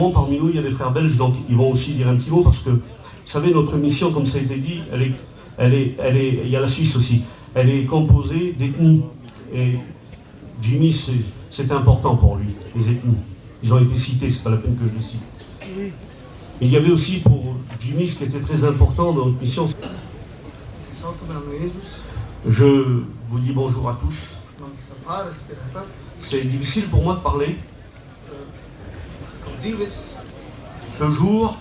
Parmi nous, il y a des frères belges, donc ils vont aussi dire un petit mot parce que, vous savez, notre mission, comme ça a été dit, il y a la Suisse aussi, elle est composée d'ethnies. Et Jimmy, c'est important pour lui, les ethnies. Ils ont été cités, c'est pas la peine que je les cite. Il y avait aussi pour Jimmy, ce qui était très important dans notre mission. Je vous dis bonjour à tous. C'est difficile pour moi de parler. Ce jour,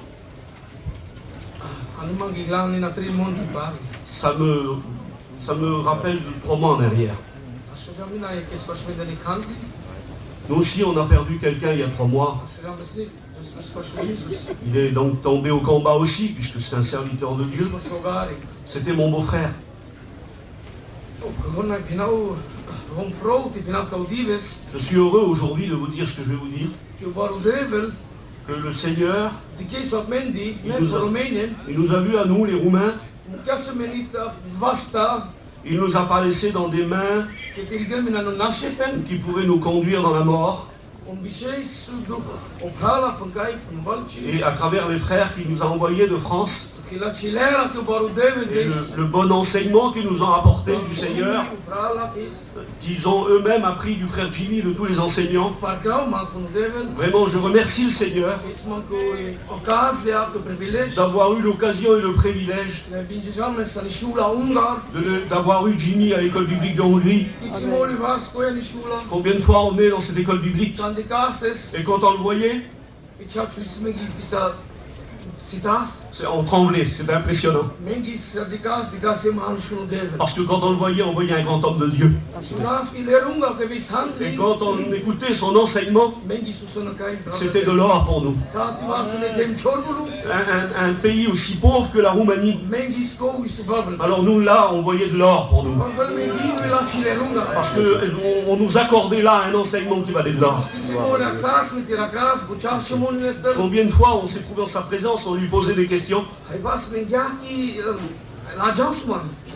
ça me rappelle 3 mois en arrière. Nous aussi, on a perdu quelqu'un il y a 3 mois. Il est donc tombé au combat aussi, puisque c'est un serviteur de Dieu. C'était mon beau-frère. Je suis heureux aujourd'hui de vous dire ce que je vais vous dire. Que le Seigneur, il nous a vus à nous, les Roumains. Il ne nous a pas laissés dans des mains qui pourraient nous conduire dans la mort. Et à travers les frères qu'il nous a envoyés de France, et le bon enseignement qu'ils nous ont apporté du Seigneur, qu'ils ont eux-mêmes appris du frère Jimmy, de tous les enseignants. Vraiment, je remercie le Seigneur d'avoir eu l'occasion et le privilège d'avoir eu Jimmy à l'école biblique de Hongrie. Combien de fois on est dans cette école biblique et quand on le voyait, on tremblait, c'était impressionnant. Parce que quand on le voyait, on voyait un grand homme de Dieu. Et quand on écoutait son enseignement, c'était de l'or pour nous. Un pays aussi pauvre que la Roumanie. Alors nous là, on voyait de l'or pour nous. Parce qu'on nous accordait là un enseignement qui valait de l'or. Combien de fois on s'est trouvé en sa présence, on lui posait des questions. Moi,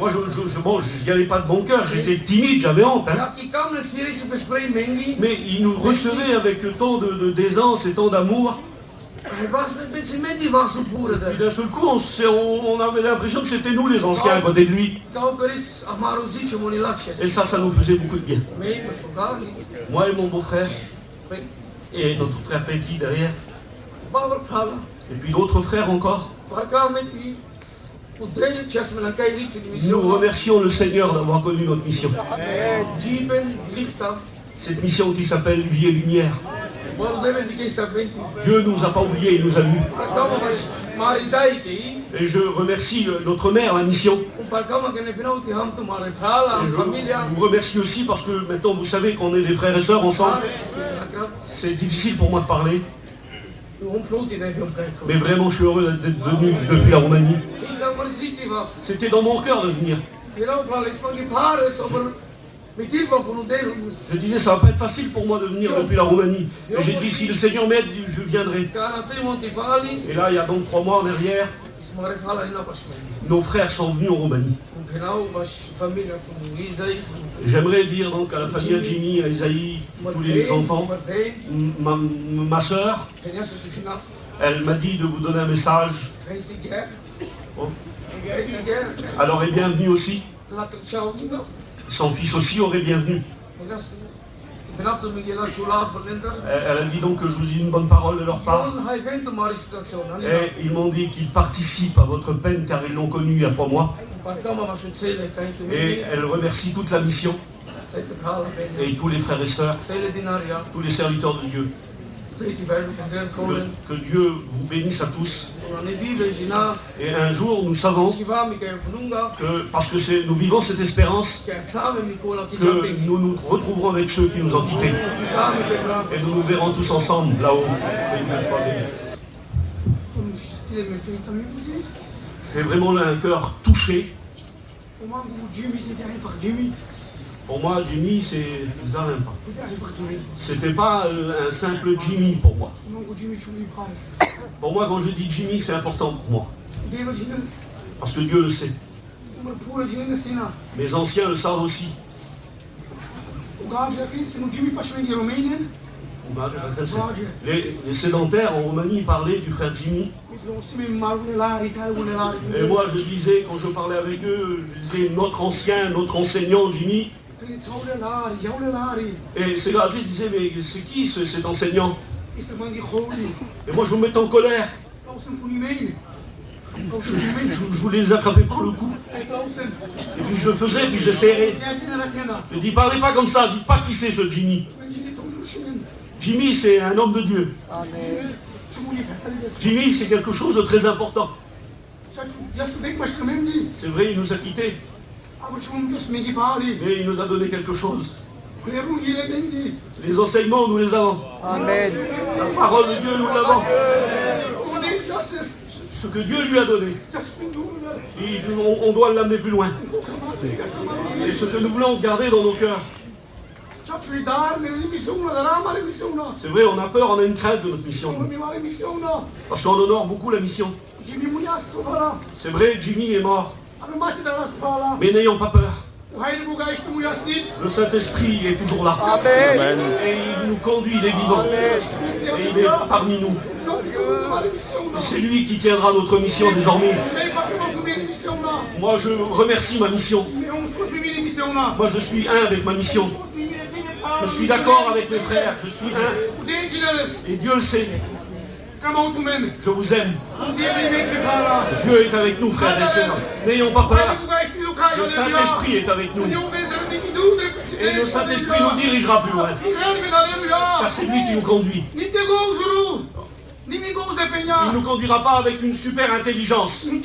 je n'y allais pas de bon cœur, j'étais timide, j'avais honte. Mais il nous recevait avec tant d'aisance et tant d'amour. Et d'un seul coup, on avait l'impression que c'était nous les anciens à côté de lui. Et ça nous faisait beaucoup de bien. Moi et mon beau-frère, et notre frère Petit derrière. Et puis d'autres frères encore. Nous remercions le Seigneur d'avoir connu notre mission. Cette mission qui s'appelle Vie et Lumière. Dieu ne nous a pas oubliés, il nous a vus. Et je remercie notre mère, la mission. Et je vous remercie aussi parce que maintenant vous savez qu'on est des frères et sœurs ensemble. C'est difficile pour moi de parler. Mais vraiment, je suis heureux d'être venu depuis la Roumanie. C'était dans mon cœur de venir. Je disais, ça va pas être facile pour moi de venir depuis la Roumanie. Et j'ai dit, si le Seigneur m'aide, je viendrai. Et là, il y a donc 3 mois en arrière, nos frères sont venus en Roumanie. J'aimerais dire donc à la famille de Jimmy, à Isaïe, tous les enfants, ma sœur, elle m'a dit de vous donner un message. Oh. Alors est bienvenue aussi. Son fils aussi aurait bienvenu. Elle a dit donc que je vous ai une bonne parole de leur part. Et ils m'ont dit qu'ils participent à votre peine car ils l'ont connu il y a 3 mois. Et elle remercie toute la mission. Et tous les frères et sœurs, tous les serviteurs de Dieu. Que Dieu vous bénisse à tous. Et un jour, nous savons que, parce que nous vivons cette espérance, que nous nous retrouverons avec ceux qui nous ont quittés. Et nous nous verrons tous ensemble là-haut. J'ai vraiment un cœur touché. Pour moi, Jimmy, c'était pas un simple Jimmy pour moi. Pour moi, quand je dis Jimmy, c'est important pour moi. Parce que Dieu le sait. Mes anciens le savent aussi. Les sédentaires en Roumanie parlaient du frère Jimmy. Et moi je disais, quand je parlais avec eux, je disais notre ancien, notre enseignant Jimmy. Et ces gars disaient, mais c'est qui cet enseignant? Et moi je me mettais en colère. Je voulais les attraper par le cou. Et puis je le faisais, puis j'essayais. Je dis, parlez pas comme ça, dites pas qui c'est ce Jimmy. Jimmy, c'est un homme de Dieu. Jimmy, c'est quelque chose de très important. C'est vrai, il nous a quittés. Mais il nous a donné quelque chose. Les enseignements, nous les avons. Amen. La parole de Dieu, nous l'avons. Ce que Dieu lui a donné, on doit l'amener plus loin. Et ce que nous voulons garder dans nos cœurs. C'est vrai, on a peur, on a une crainte de notre mission. Parce qu'on honore beaucoup la mission. C'est vrai, Jimmy est mort. Mais n'ayons pas peur. Le Saint-Esprit est toujours là. Amen. Et il nous conduit, il est vivant. Amen. Et il est parmi nous. Et c'est lui qui tiendra notre mission désormais. Moi, je remercie ma mission. Moi, je suis un avec ma mission. Je suis d'accord avec mes frères. Je suis un. Et Dieu le sait. Je vous aime. Dieu est avec nous, frères et sœurs. N'ayons pas peur. Le Saint-Esprit est avec nous. Et le Saint-Esprit nous dirigera plus loin. Car c'est lui qui nous conduit. Il ne nous conduira pas avec une super intelligence. Il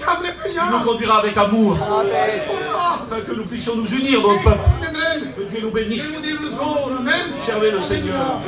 nous conduira avec amour. Afin que nous puissions nous unir dans le peuple. Que Dieu nous bénisse. Servez le Seigneur.